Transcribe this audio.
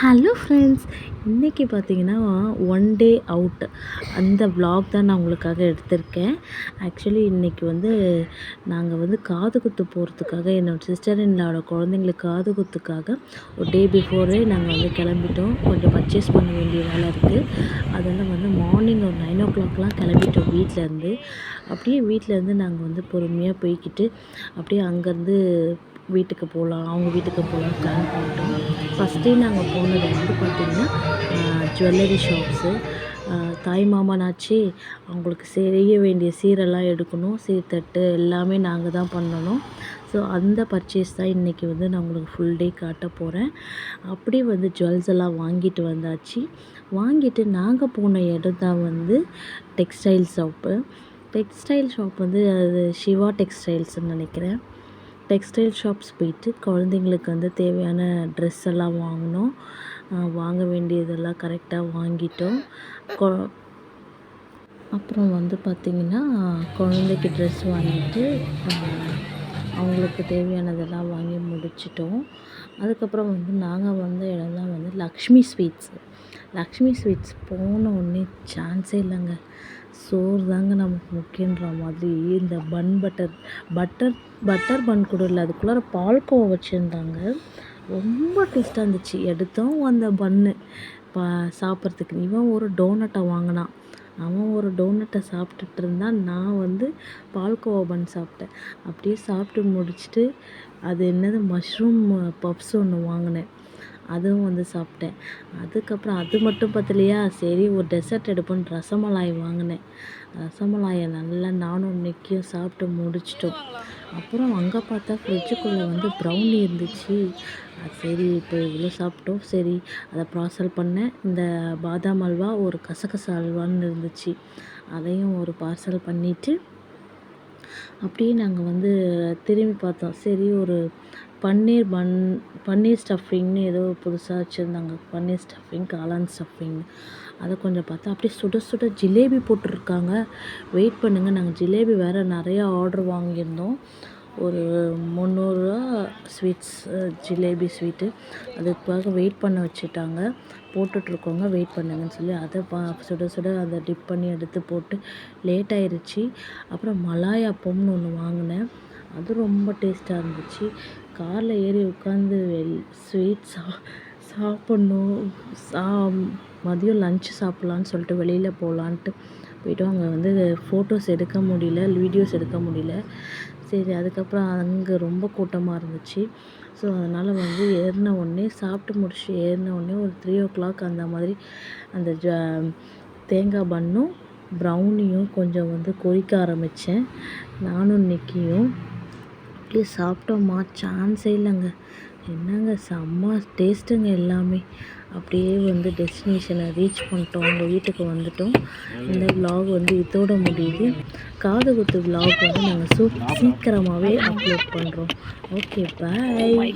Hello friends, இன்றைக்கி பார்த்தீங்கன்னா one day out அந்த விலாக் தான் நான் உங்களுக்காக எடுத்திருக்கேன். ஆக்சுவலி இன்றைக்கி நாங்கள் காது குத்து போகிறதுக்காக என்னோடய சிஸ்டர் என்னோட குழந்தைங்களுக்கு காது குத்துக்காக ஒரு டே பிஃபோரே நாங்கள் கிளம்பிட்டோம். கொஞ்சம் பர்ச்சேஸ் பண்ண வேண்டிய வேலை இருக்குது. அதெல்லாம் மார்னிங் ஒரு 9 o'clockலாம் கிளம்பிட்டோம் வீட்டிலேருந்து. அப்படியே வீட்டிலேருந்து நாங்கள் பொறுமையாக போய்க்கிட்டு அப்படியே அங்கேருந்து வீட்டுக்கு போகலாம், அவங்க வீட்டுக்கு போகலாம் பிளான் பண்ணிட்டோம். ஃபஸ்ட்டே நாங்கள் போனது பார்த்திங்கன்னா ஜுவல்லரி ஷாப்ஸு. தாய் மாமனாச்சு, அவங்களுக்கு செய்ய வேண்டிய சீரெல்லாம் எடுக்கணும், சீர்தட்டு எல்லாமே நாங்கள் தான் பண்ணணும். ஸோ அந்த பர்ச்சேஸ் தான் இன்றைக்கி நான் உங்களுக்கு ஃபுல் டே காட்ட போகிறேன். அப்படியே ஜுவல்ஸ் எல்லாம் வாங்கிட்டு வந்தாச்சு. வாங்கிட்டு நாங்கள் போன இடம் தான் டெக்ஸ்டைல் ஷாப்பு. டெக்ஸ்டைல் ஷாப் அது சிவா டெக்ஸ்டைல்ஸ்ன்னு நினைக்கிறேன். டெக்ஸ்டைல் ஷாப்ஸ் போயிட்டு குழந்தைங்களுக்கு தேவையான ட்ரெஸ் எல்லாம் வாங்கினோம். வாங்க வேண்டியதெல்லாம் கரெக்டாக வாங்கிட்டோம். அப்புறம் பார்த்திங்கன்னா குழந்தைக்கு ட்ரெஸ் வாங்கிட்டு அவங்களுக்கு தேவையானதெல்லாம் வாங்கி முடிச்சிட்டோம். அதுக்கப்புறம் நாங்கள் வந்த இடம் தான் லக்ஷ்மி ஸ்வீட்ஸ். லக்ஷ்மி ஸ்வீட்ஸ் போன உடனே சான்ஸே இல்லைங்க. சோறு தாங்க நமக்கு முக்கியன்ற மாதிரி இந்த பட்டர் பன் கூட இல்லை, அதுக்குள்ளார பால்கோவா வச்சுருந்தாங்க. ரொம்ப டேஸ்ட்டாக இருந்துச்சு. எடுத்தோம் அந்த பன்னு சாப்பிட்றதுக்கு. இவன் ஒரு டோனட்டை வாங்கினான். அவன் ஒரு டோனட்டை சாப்பிட்டுட்டு இருந்தான். நான் பால்கோவா பன் சாப்பிட்டேன். அப்படியே சாப்பிட்டு முடிச்சுட்டு அது என்னது மஷ்ரூம் பப்ஸ் ஒன்று வாங்கினேன். அதுவும் சாப்பிட்டேன். அதுக்கப்புறம் அது மட்டும் பத்தலையா, சரி ஒரு டெசர்ட் எடுப்போன்னு ரசமலாய் வாங்கினேன். ரசமலாயை நல்லா நானும் நிக்கியும் சாப்பிட்டு முடிச்சிட்டோம். அப்புறம் அங்கே பார்த்தா ஃப்ரிட்ஜுக்குள்ளே ப்ரௌனி இருந்துச்சு. சரி இப்போ இவ்வளோ சாப்பிட்டோம், சரி அதை பார்சல் பண்ணேன். இந்த பாதாம் அல்வா, ஒரு கசகசா அல்வான்னு இருந்துச்சு, அதையும் ஒரு பார்சல் பண்ணிவிட்டு அப்படியே நாங்கள் திரும்பி பார்த்தோம். சரி ஒரு பன்னீர் ஸ்டஃபிங்னு ஏதோ புதுசாக வச்சுருந்தாங்க. பன்னீர் ஸ்டஃபிங், காளான் ஸ்டஃபிங், அதை கொஞ்சம் பார்த்தா அப்படியே சுட சுட ஜிலேபி போட்டிருக்காங்க. வெயிட் பண்ணுங்கள், நாங்கள் ஜிலேபி வேறு நிறையா ஆர்டர் வாங்கியிருந்தோம். ஒரு 300 ரூபா ஸ்வீட்ஸ், ஜிலேபி ஸ்வீட்டு. அதுக்காக வெயிட் பண்ண வச்சுட்டாங்க. போட்டுட்ருக்கோங்க, வெயிட் பண்ணுங்கன்னு சொல்லி அதை சுட சுட அதை டிப் பண்ணி எடுத்து போட்டு லேட் ஆயிடுச்சு. அப்புறம் மலாய் அப்பம்னு ஒன்று வாங்கினேன். அது ரொம்ப டேஸ்ட்டாக இருந்துச்சு. காரில் ஏறி உட்காந்து ஸ்வீட் சாப்பிட்ணும். மதியம் லன்ச் சாப்பிட்லான்னு சொல்லிட்டு வெளியில் போகலான்ட்டு போய்ட்டோம். அங்கே ஃபோட்டோஸ் எடுக்க முடியல, வீடியோஸ் எடுக்க முடியல. சரி, அதுக்கப்புறம் அங்கே ரொம்ப கூட்டமாக இருந்துச்சு. ஸோ அதனால் ஏறின உடனே சாப்பிட்டு முடிச்சு ஏறின உடனே ஒரு 3 o'clock அந்த மாதிரி அந்த தேங்காய் பன்னும் ப்ரௌனியும் கொஞ்சம் கொறிக்க ஆரம்பித்தேன். நானும் நிக்கியும் அப்படியே சாப்பிட்டோமா, சான்ஸே இல்லைங்க. என்னங்க செம்ம டேஸ்ட்டுங்க எல்லாமே. அப்படியே டெஸ்டினேஷனை ரீச் பண்ணிட்டோம், அவங்க வீட்டுக்கு வந்துட்டோம். இந்த விலாக் இதோட முடியுது. காது குத்து விலாக் நாங்கள் சீக்கிரமாகவே அப்லோட் பண்ணுறோம். ஓகே, பாய்.